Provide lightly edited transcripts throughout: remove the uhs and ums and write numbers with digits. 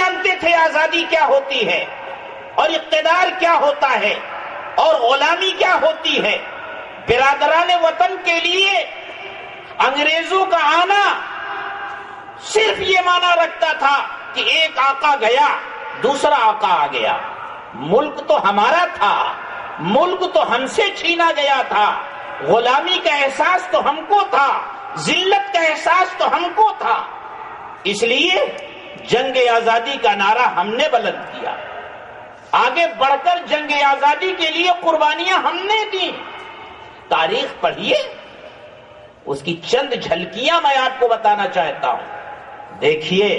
جانتے تھے آزادی کیا ہوتی ہے اور اقتدار کیا ہوتا ہے اور غلامی کیا ہوتی ہے. برادران وطن کے لیے انگریزوں کا آنا صرف یہ معنی رکھتا تھا کہ ایک آقا گیا دوسرا آقا آ گیا. ملک تو ہمارا تھا، ملک تو ہم سے چھینا گیا تھا، غلامی کا احساس تو ہم کو تھا، ذلت کا احساس تو ہم کو تھا. اس لیے جنگ آزادی کا نعرہ ہم نے بلند کیا. آگے بڑھ کر جنگ آزادی کے لیے قربانیاں ہم نے دی. تاریخ پڑھیے، اس کی چند جھلکیاں میں آپ کو بتانا چاہتا ہوں. دیکھیے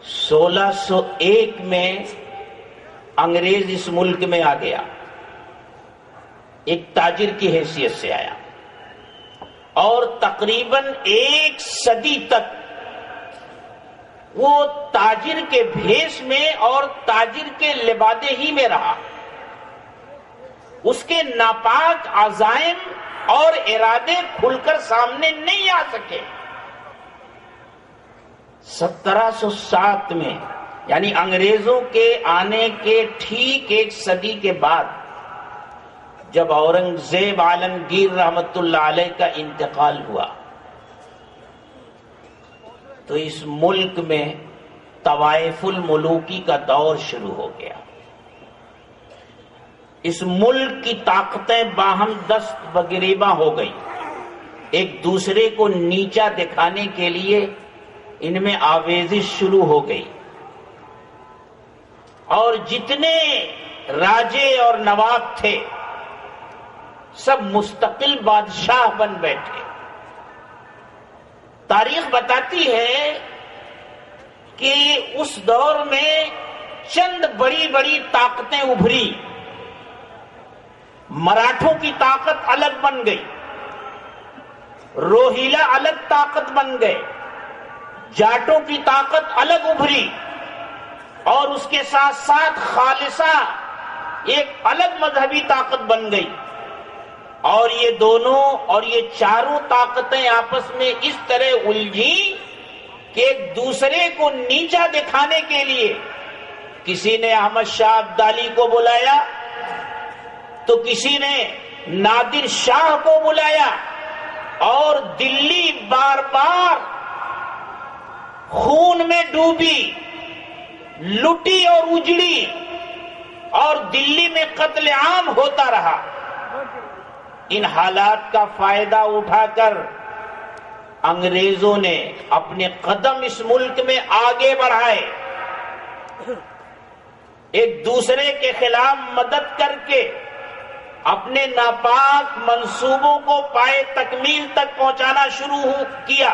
1601 میں انگریز اس ملک میں آ گیا، ایک تاجر کی حیثیت سے آیا اور تقریباً 1 صدی تک وہ تاجر کے بھیس میں اور تاجر کے لبادے ہی میں رہا. اس کے ناپاک عزائم اور ارادے کھل کر سامنے نہیں آ سکے. 1707 میں یعنی انگریزوں کے آنے کے ٹھیک 1 صدی کے بعد جب اورنگزیب عالمگیر رحمت اللہ علیہ کا انتقال ہوا تو اس ملک میں طوائف الملوکی کا دور شروع ہو گیا. اس ملک کی طاقتیں باہم دست بگریباں ہو گئی. ایک دوسرے کو نیچا دکھانے کے لیے ان میں آویزش شروع ہو گئی اور جتنے راجے اور نواب تھے سب مستقل بادشاہ بن بیٹھے. تاریخ بتاتی ہے کہ اس دور میں چند بڑی بڑی طاقتیں ابھری. مراٹھوں کی طاقت الگ بن گئی، روہیلا الگ طاقت بن گئے، جاٹوں کی طاقت الگ ابھری اور اس کے ساتھ ساتھ خالصہ ایک الگ مذہبی طاقت بن گئی. اور یہ دونوں اور یہ چاروں طاقتیں آپس میں اس طرح الجھی کہ ایک دوسرے کو نیچا دکھانے کے لیے کسی نے احمد شاہ ابدالی کو بلایا تو کسی نے نادر شاہ کو بلایا اور دلی بار بار خون میں ڈوبی، لٹی اور اجڑی اور دلی میں قتل عام ہوتا رہا. ان حالات کا فائدہ اٹھا کر انگریزوں نے اپنے قدم اس ملک میں آگے بڑھائے. ایک دوسرے کے خلاف مدد کر کے اپنے ناپاک منصوبوں کو پائے تکمیل تک پہنچانا شروع کیا.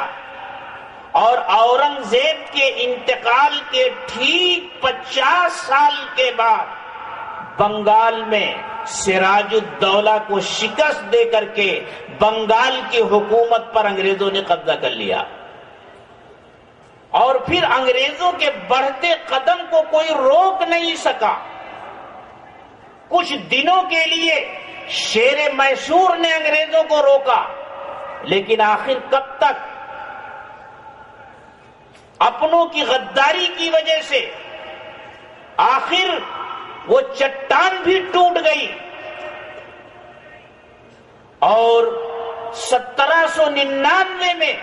اور اورنگزیب کے انتقال کے ٹھیک 50 سال کے بعد بنگال میں سراج الدولہ کو شکست دے کر کے بنگال کی حکومت پر انگریزوں نے قبضہ کر لیا. اور پھر انگریزوں کے بڑھتے قدم کو کوئی روک نہیں سکا. کچھ دنوں کے لیے شیر میسور نے انگریزوں کو روکا، لیکن آخر کب تک؟ اپنوں کی غداری کی وجہ سے آخر وہ چٹان بھی ٹوٹ گئی اور 1799 میں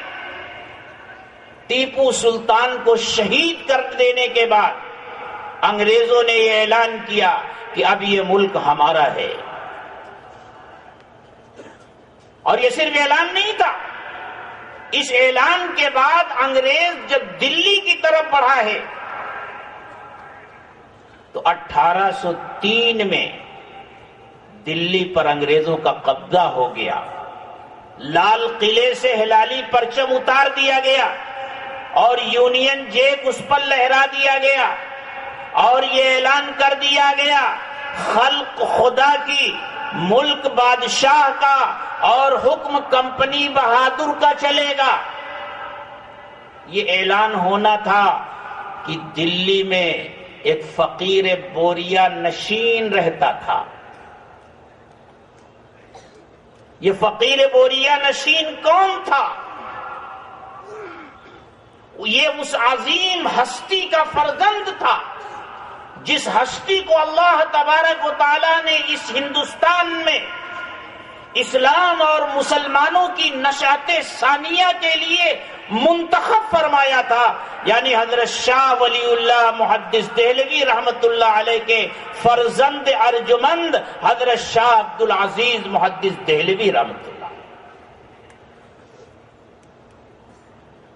ٹیپو سلطان کو شہید کر دینے کے بعد انگریزوں نے یہ اعلان کیا کہ اب یہ ملک ہمارا ہے. اور یہ صرف اعلان نہیں تھا، اس اعلان کے بعد انگریز جب دلی کی طرف بڑھا ہے تو 1803 میں دلی پر انگریزوں کا قبضہ ہو گیا. لال قلعے سے ہلالی پرچم اتار دیا گیا اور یونین جیک اس پر لہرا دیا گیا اور یہ اعلان کر دیا گیا خلق خدا کی، ملک بادشاہ کا اور حکم کمپنی بہادر کا چلے گا. یہ اعلان ہونا تھا کہ دلی میں ایک فقیر بوریا نشین رہتا تھا. یہ فقیر بوریا نشین کون تھا؟ یہ اس عظیم ہستی کا فرزند تھا جس ہستی کو اللہ تبارک و تعالیٰ نے اس ہندوستان میں اسلام اور مسلمانوں کی نشاط ثانیہ کے لیے منتخب فرمایا تھا، یعنی حضرت شاہ ولی اللہ محدث دہلوی رحمت اللہ علیہ کے فرزند ارجمند حضرت شاہ عبدالعزیز محدث دہلوی رحمت اللہ۔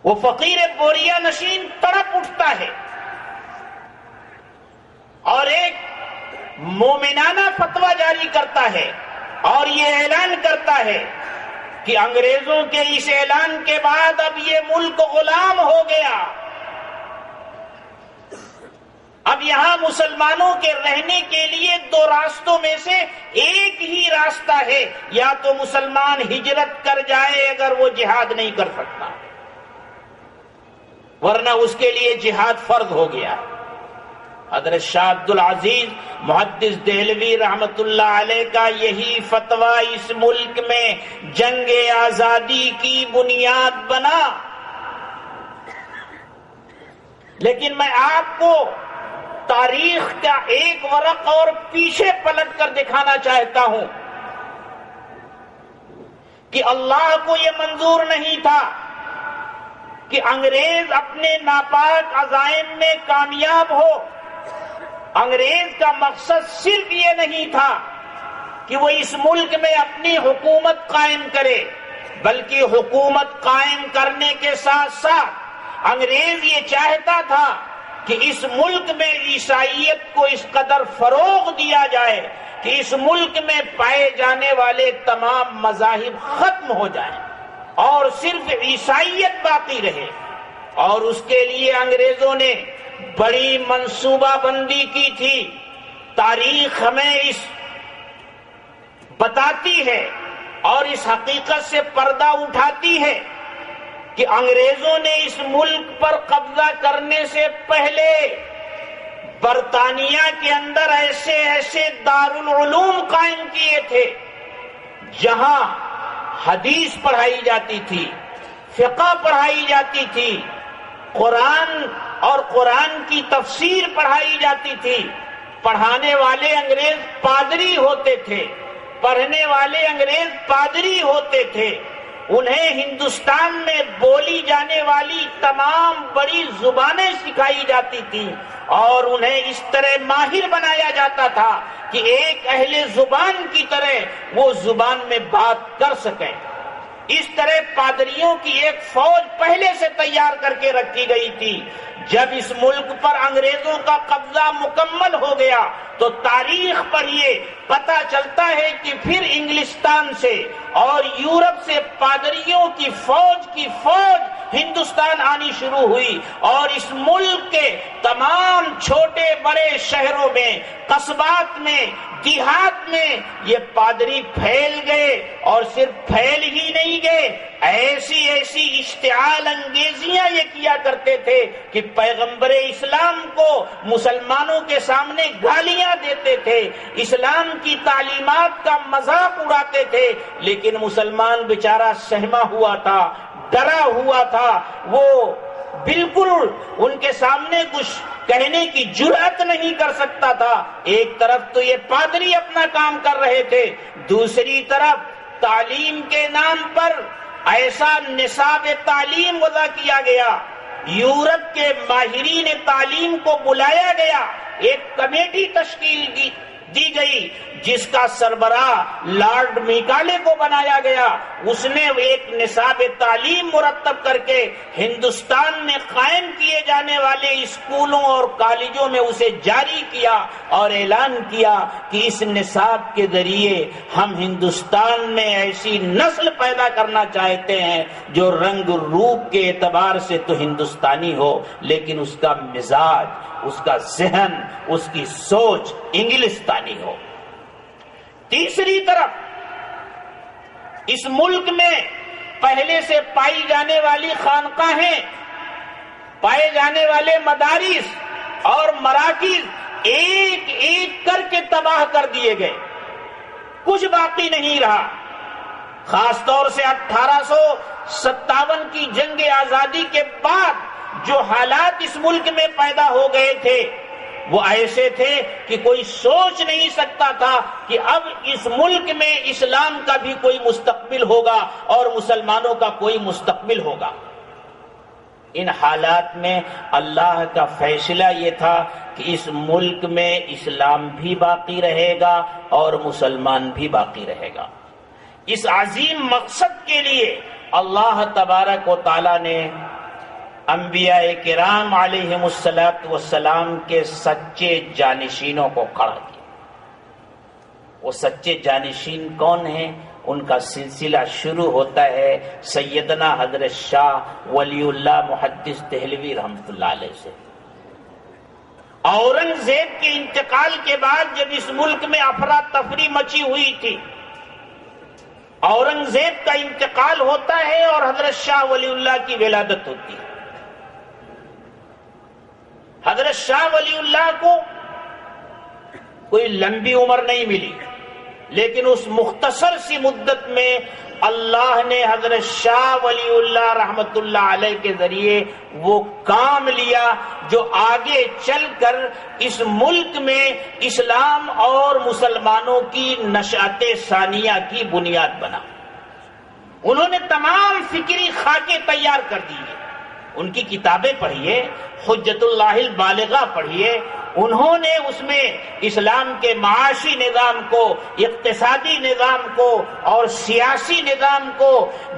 وہ فقیر بوریا نشین تڑپ اٹھتا ہے اور ایک مومنانہ فتویٰ جاری کرتا ہے اور یہ اعلان کرتا ہے کہ انگریزوں کے اس اعلان کے بعد اب یہ ملک غلام ہو گیا، اب یہاں مسلمانوں کے رہنے کے لیے دو راستوں میں سے ایک ہی راستہ ہے، یا تو مسلمان ہجرت کر جائے اگر وہ جہاد نہیں کر سکتا، ورنہ اس کے لیے جہاد فرض ہو گیا۔ حضرت شاہ عبدالعزیز محدث دہلوی رحمت اللہ علیہ کا یہی فتویٰ اس ملک میں جنگ آزادی کی بنیاد بنا۔ لیکن میں آپ کو تاریخ کا ایک ورق اور پیچھے پلٹ کر دکھانا چاہتا ہوں کہ اللہ کو یہ منظور نہیں تھا کہ انگریز اپنے ناپاک عزائم میں کامیاب ہو۔ انگریز کا مقصد صرف یہ نہیں تھا کہ وہ اس ملک میں اپنی حکومت قائم کرے، بلکہ حکومت قائم کرنے کے ساتھ ساتھ انگریز یہ چاہتا تھا کہ اس ملک میں عیسائیت کو اس قدر فروغ دیا جائے کہ اس ملک میں پائے جانے والے تمام مذاہب ختم ہو جائیں اور صرف عیسائیت باقی رہے۔ اور اس کے لیے انگریزوں نے بڑی منصوبہ بندی کی تھی۔ تاریخ ہمیں اس بتاتی ہے اور اس حقیقت سے پردہ اٹھاتی ہے کہ انگریزوں نے اس ملک پر قبضہ کرنے سے پہلے برطانیہ کے اندر ایسے دارالعلوم قائم کیے تھے جہاں حدیث پڑھائی جاتی تھی، فقہ پڑھائی جاتی تھی، قرآن اور قرآن کی تفسیر پڑھائی جاتی تھی۔ پڑھانے والے انگریز پادری ہوتے تھے، پڑھنے والے انگریز پادری ہوتے تھے۔ انہیں ہندوستان میں بولی جانے والی تمام بڑی زبانیں سکھائی جاتی تھیں اور انہیں اس طرح ماہر بنایا جاتا تھا کہ ایک اہل زبان کی طرح وہ زبان میں بات کر سکیں۔ اس طرح پادریوں کی ایک فوج پہلے سے تیار کر کے رکھی گئی تھی۔ جب اس ملک پر انگریزوں کا قبضہ مکمل ہو گیا تو تاریخ پڑھیے، پتہ چلتا ہے کہ پھر انگلستان سے اور یورپ سے پادریوں کی فوج ہندوستان آنی شروع ہوئی اور اس ملک کے تمام چھوٹے بڑے شہروں میں، قصبات میں، دیہات میں یہ پادری پھیل گئے، اور صرف پھیل ہی نہیں گئے، ایسی اشتعال انگیزیاں یہ کیا کرتے تھے کہ پیغمبر اسلام کو مسلمانوں کے سامنے گالیاں دیتے تھے، اسلام کی تعلیمات کا مذاق اڑاتے تھے، لیکن مسلمان بیچارہ سہما ہوا تھا، ڈرا ہوا تھا، وہ بالکل ان کے سامنے کچھ کہنے کی جرأت نہیں کر سکتا تھا۔ ایک طرف تو یہ پادری اپنا کام کر رہے تھے، دوسری طرف تعلیم کے نام پر ایسا نصاب تعلیم وضع کیا گیا، یورپ کے ماہرین تعلیم کو بلایا گیا، ایک کمیٹی تشکیل دی گئی جس کا سربراہ لارڈ میکالے کو بنایا گیا۔ اس نے ایک نصاب تعلیم مرتب کر کے ہندوستان میں قائم کیے جانے والے اسکولوں اور کالجوں میں اسے جاری کیا اور اعلان کیا کہ اس نصاب کے ذریعے ہم ہندوستان میں ایسی نسل پیدا کرنا چاہتے ہیں جو رنگ روپ کے اعتبار سے تو ہندوستانی ہو لیکن اس کا مزاج، اس کا ذہن، اس کی سوچ انگلستانی ہو۔ تیسری طرف اس ملک میں پہلے سے پائی جانے والی خانقاہیں، پائے جانے والے مدارس اور مراکز ایک ایک کر کے تباہ کر دیے گئے، کچھ باقی نہیں رہا۔ خاص طور سے 1857 کی جنگ آزادی کے بعد جو حالات اس ملک میں پیدا ہو گئے تھے وہ ایسے تھے کہ کوئی سوچ نہیں سکتا تھا کہ اب اس ملک میں اسلام کا بھی کوئی مستقبل ہوگا اور مسلمانوں کا کوئی مستقبل ہوگا۔ ان حالات میں اللہ کا فیصلہ یہ تھا کہ اس ملک میں اسلام بھی باقی رہے گا اور مسلمان بھی باقی رہے گا۔ اس عظیم مقصد کے لیے اللہ تبارک و تعالی نے انبیاء کرام علیہم السلام کے سچے جانشینوں کو کھڑا کیا۔ وہ سچے جانشین کون ہیں؟ ان کا سلسلہ شروع ہوتا ہے سیدنا حضرت شاہ ولی اللہ محدث دہلوی رحمۃ اللہ علیہ سے۔ اورنگزیب کے انتقال کے بعد جب اس ملک میں افراتفری مچی ہوئی تھی، اورنگزیب کا انتقال ہوتا ہے اور حضرت شاہ ولی اللہ کی ولادت ہوتی ہے۔ حضرت شاہ ولی اللہ کو کوئی لمبی عمر نہیں ملی، لیکن اس مختصر سی مدت میں اللہ نے حضرت شاہ ولی اللہ رحمت اللہ علیہ کے ذریعے وہ کام لیا جو آگے چل کر اس ملک میں اسلام اور مسلمانوں کی نشأت ثانیہ کی بنیاد بنا۔ انہوں نے تمام فکری خاکے تیار کر دی ہیں۔ ان کی کتابیں پڑھیے، حجت اللہ البالغہ پڑھیے، انہوں نے اس میں اسلام کے معاشی نظام کو، اقتصادی نظام کو اور سیاسی نظام کو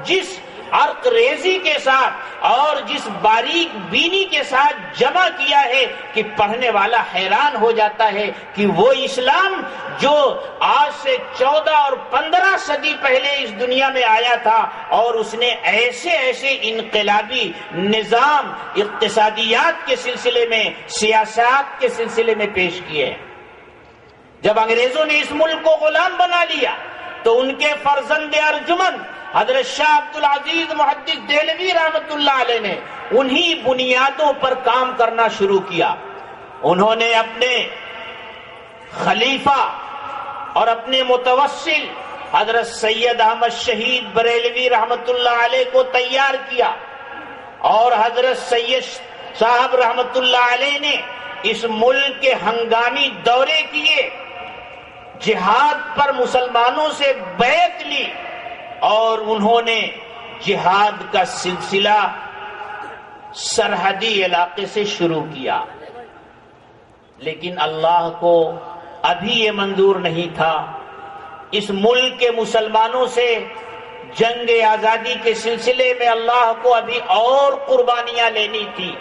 جس عرق ریزی کے ساتھ اور جس باریک بینی کے ساتھ جمع کیا ہے کہ پڑھنے والا حیران ہو جاتا ہے کہ وہ اسلام جو آج سے 14 اور 15 صدی پہلے اس دنیا میں آیا تھا اور اس نے ایسے ایسے انقلابی نظام اقتصادیات کے سلسلے میں، سیاست کے سلسلے میں پیش کیے۔ جب انگریزوں نے اس ملک کو غلام بنا لیا تو ان کے فرزند ارجمند حضرت شاہ عبد العزیز محدث دہلوی رحمت اللہ علیہ نے انہی بنیادوں پر کام کرنا شروع کیا۔ انہوں نے اپنے خلیفہ اور اپنے متوسل حضرت سید احمد شہید بریلوی رحمت اللہ علیہ کو تیار کیا اور حضرت سید صاحب رحمت اللہ علیہ نے اس ملک کے ہنگامی دورے کیے، جہاد پر مسلمانوں سے بیعت لی اور انہوں نے جہاد کا سلسلہ سرحدی علاقے سے شروع کیا۔ لیکن اللہ کو ابھی یہ منظور نہیں تھا، اس ملک کے مسلمانوں سے جنگ آزادی کے سلسلے میں اللہ کو ابھی اور قربانیاں لینی تھی۔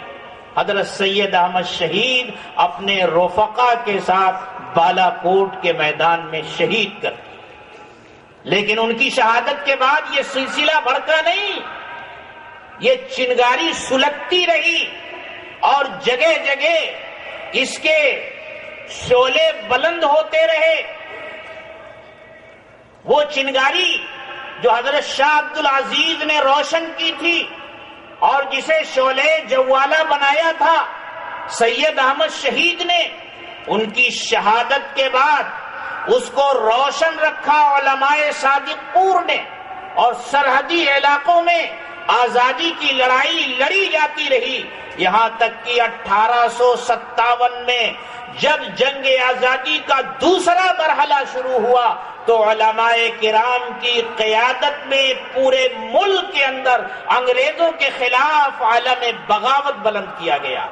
حضرت سید احمد شہید اپنے رفقا کے ساتھ بالا کوٹ کے میدان میں شہید کر دی، لیکن ان کی شہادت کے بعد یہ سلسلہ بڑھتا نہیں، یہ چنگاری سلگتی رہی اور جگہ جگہ اس کے شعلے بلند ہوتے رہے۔ وہ چنگاری جو حضرت شاہ عبد العزیز نے روشن کی تھی اور جسے شعلے جوالہ بنایا تھا سید احمد شہید نے، ان کی شہادت کے بعد اس کو روشن رکھا علماء صادق پور نے، اور سرحدی علاقوں میں آزادی کی لڑائی لڑی جاتی رہی، یہاں تک کہ 1857 میں جب جنگ آزادی کا دوسرا مرحلہ شروع ہوا تو علماء کرام کی قیادت میں پورے ملک کے اندر انگریزوں کے خلاف عالم بغاوت بلند کیا گیا،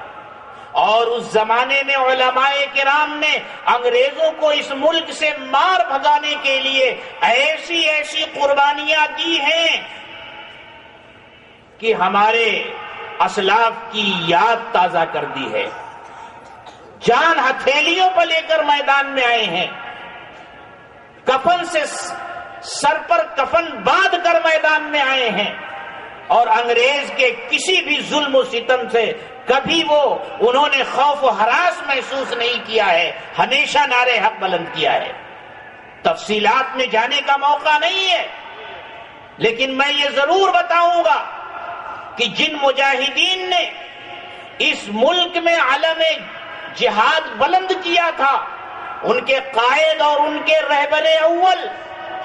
اور اس زمانے میں علماء کرام نے انگریزوں کو اس ملک سے مار بھگانے کے لیے ایسی ایسی قربانیاں دی ہیں کہ ہمارے اسلاف کی یاد تازہ کر دی ہے۔ جان ہتھیلیوں پر لے کر میدان میں آئے ہیں، کفن سے سر پر کفن باندھ کر میدان میں آئے ہیں، اور انگریز کے کسی بھی ظلم و ستم سے کبھی انہوں نے خوف و ہراس محسوس نہیں کیا ہے، ہمیشہ نعرے حق بلند کیا ہے۔ تفصیلات میں جانے کا موقع نہیں ہے، لیکن میں یہ ضرور بتاؤں گا کہ جن مجاہدین نے اس ملک میں علم جہاد بلند کیا تھا، ان کے قائد اور ان کے رہبر اول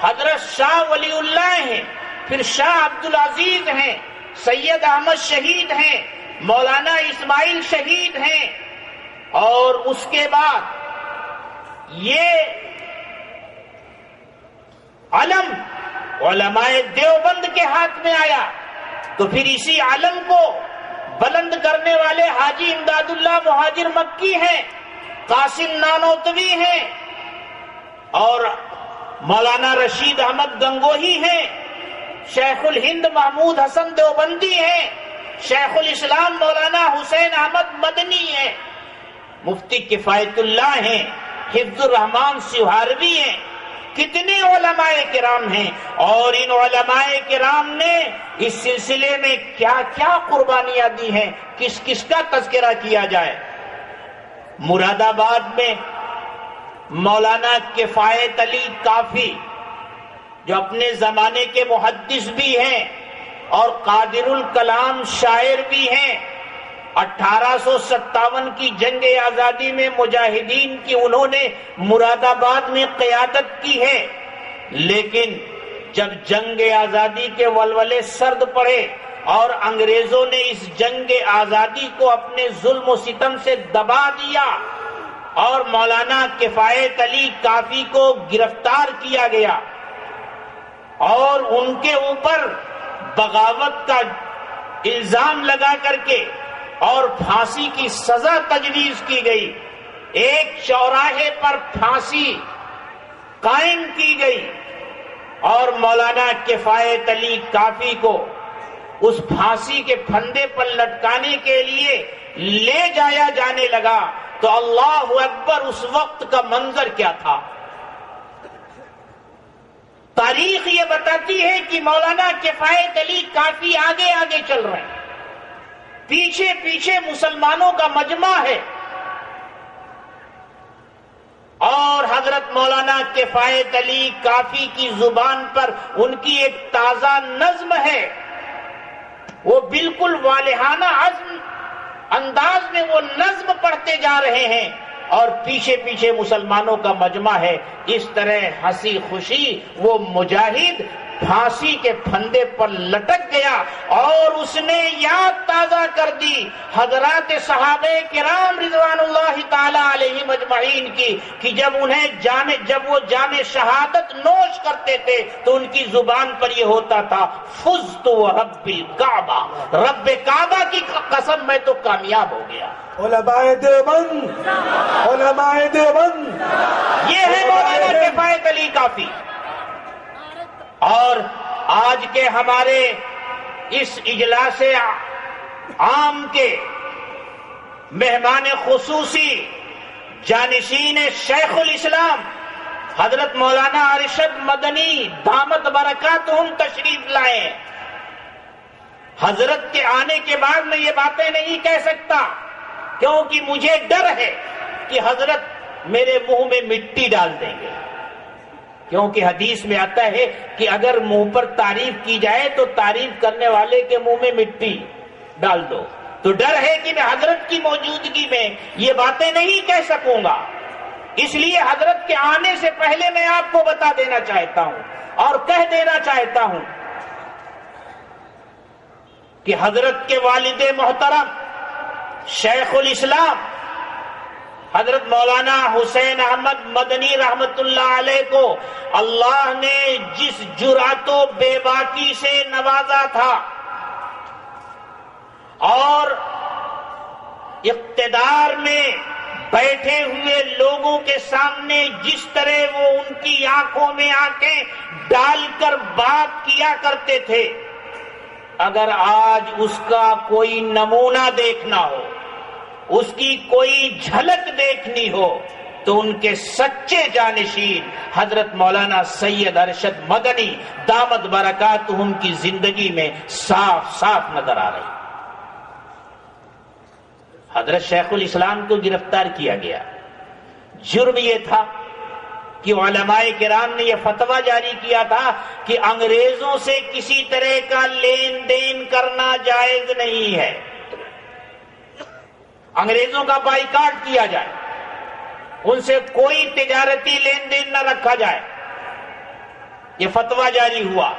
حضرت شاہ ولی اللہ ہیں، پھر شاہ عبد العزیز ہیں، سید احمد شہید ہیں، مولانا اسماعیل شہید ہیں، اور اس کے بعد یہ علم علماء دیوبند کے ہاتھ میں آیا، تو پھر اسی علم کو بلند کرنے والے حاجی امداد اللہ مہاجر مکی ہیں، قاسم نانوتوی ہیں، اور مولانا رشید احمد گنگوہی ہیں، شیخ الہند محمود حسن دیوبندی ہیں، شیخ الاسلام مولانا حسین احمد مدنی ہیں، مفتی کفایت اللہ ہیں، حفظ الرحمان سہاروی ہیں، کتنے علماء کرام ہیں، اور ان علماء کرام نے اس سلسلے میں کیا کیا قربانیاں دی ہیں، کس کس کا تذکرہ کیا جائے۔ مراد آباد میں مولانا کفایت علی کافی، جو اپنے زمانے کے محدث بھی ہیں اور قادر الکلام شاعر بھی ہیں، 1857 کی جنگ آزادی میں مجاہدین کی انہوں نے مراد آباد میں قیادت کی ہے، لیکن جب جنگ آزادی کے ولولے سرد پڑے اور انگریزوں نے اس جنگ آزادی کو اپنے ظلم و ستم سے دبا دیا اور مولانا کفایت علی کافی کو گرفتار کیا گیا اور ان کے اوپر بغاوت کا الزام لگا کر کے اور پھانسی کی سزا تجویز کی گئی، ایک چوراہے پر پھانسی قائم کی گئی اور مولانا کفایت علی کافی کو اس پھانسی کے پھندے پر لٹکانے کے لیے لے جایا جانے لگا، تو اللہ اکبر، اس وقت کا منظر کیا تھا۔ تاریخ یہ بتاتی ہے کہ مولانا کفایت علی کافی آگے آگے چل رہے ہیں، پیچھے پیچھے مسلمانوں کا مجمع ہے، اور حضرت مولانا کفایت علی کافی کی زبان پر ان کی ایک تازہ نظم ہے، وہ بالکل والہانہ عزم انداز میں وہ نظم پڑھتے جا رہے ہیں اور پیچھے پیچھے مسلمانوں کا مجمع ہے۔ اس طرح ہنسی خوشی وہ مجاہد پھانسی کے پھندے پر لٹک گیا اور اس نے یاد تازہ کر دی حضرات صحابہ کرام رضوان اللہ تعالی علیہ مجمعین کی، کہ جب وہ جام شہادت نوش کرتے تھے تو ان کی زبان پر یہ ہوتا تھا، فزت ورب الکعبہ، رب کعبہ کی قسم میں تو کامیاب ہو گیا۔ علماء دیوبند، علماء دیوبند، یہ ہے مولانا کفایت علی کافی۔ اور آج کے ہمارے اس اجلاس عام کے مہمان خصوصی جانشین شیخ الاسلام حضرت مولانا ارشد مدنی دامت برکاتہم تشریف لائے۔ حضرت کے آنے کے بعد میں یہ باتیں نہیں کہہ سکتا، کیونکہ مجھے ڈر ہے کہ حضرت میرے منہ میں مٹی ڈال دیں گے، کیونکہ حدیث میں آتا ہے کہ اگر منہ پر تعریف کی جائے تو تعریف کرنے والے کے منہ میں مٹی ڈال دو، تو ڈر ہے کہ میں حضرت کی موجودگی میں یہ باتیں نہیں کہہ سکوں گا۔ اس لیے حضرت کے آنے سے پہلے میں آپ کو بتا دینا چاہتا ہوں اور کہہ دینا چاہتا ہوں کہ حضرت کے والد محترم شیخ الاسلام حضرت مولانا حسین احمد مدنی رحمت اللہ علیہ کو اللہ نے جس جرأت و بے باکی سے نوازا تھا اور اقتدار میں بیٹھے ہوئے لوگوں کے سامنے جس طرح وہ ان کی آنکھوں میں آنکھیں ڈال کر بات کیا کرتے تھے، اگر آج اس کا کوئی نمونہ دیکھنا ہو، اس کی کوئی جھلک دیکھنی ہو، تو ان کے سچے جانشین حضرت مولانا سید ارشد مدنی دامت برکاتہم کی زندگی میں صاف صاف نظر آ رہی۔ حضرت شیخ الاسلام کو گرفتار کیا گیا، جرم یہ تھا کہ علماء کرام نے یہ فتویٰ جاری کیا تھا کہ انگریزوں سے کسی طرح کا لین دین کرنا جائز نہیں ہے، انگریزوں کا بائیکاٹ کیا جائے، ان سے کوئی تجارتی لین دین نہ رکھا جائے، یہ فتویٰ جاری ہوا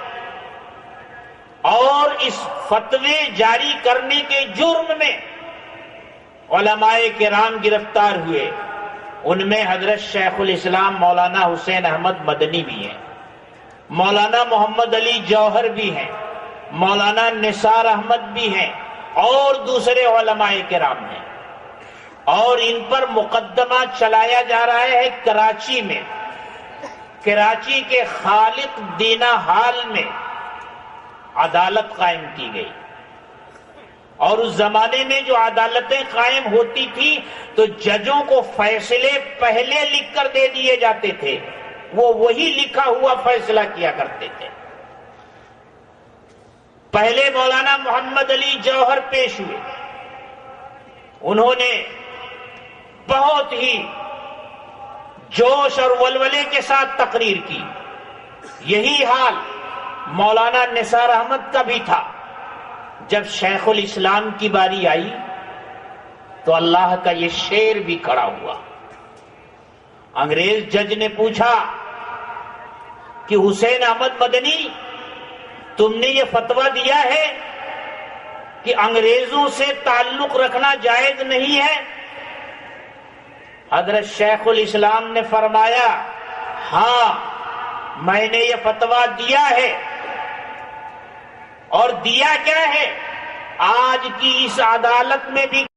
اور اس فتوے جاری کرنے کے جرم میں علماء کرام گرفتار ہوئے. ان میں حضرت شیخ الاسلام مولانا حسین احمد مدنی بھی ہیں، مولانا محمد علی جوہر بھی ہیں، مولانا نثار احمد بھی ہیں، اور دوسرے علماء کرام ہیں. اور ان پر مقدمہ چلایا جا رہا ہے کراچی میں، کراچی کے خالق دینا ہال میں عدالت قائم کی گئی. اور اس زمانے میں جو عدالتیں قائم ہوتی تھی تو ججوں کو فیصلے پہلے لکھ کر دے دیے جاتے تھے، وہ وہی لکھا ہوا فیصلہ کیا کرتے تھے. پہلے مولانا محمد علی جوہر پیش ہوئے، انہوں نے بہت ہی جوش اور ولولے کے ساتھ تقریر کی. یہی حال مولانا نثار احمد کا بھی تھا. جب شیخ الاسلام کی باری آئی تو اللہ کا یہ شعر بھی کھڑا ہوا. انگریز جج نے پوچھا کہ حسین احمد مدنی، تم نے یہ فتویٰ دیا ہے کہ انگریزوں سے تعلق رکھنا جائز نہیں ہے؟ حضرت شیخ الاسلام نے فرمایا، ہاں میں نے یہ فتویٰ دیا ہے. اور دیا کیا ہے؟ آج کی اس عدالت میں بھی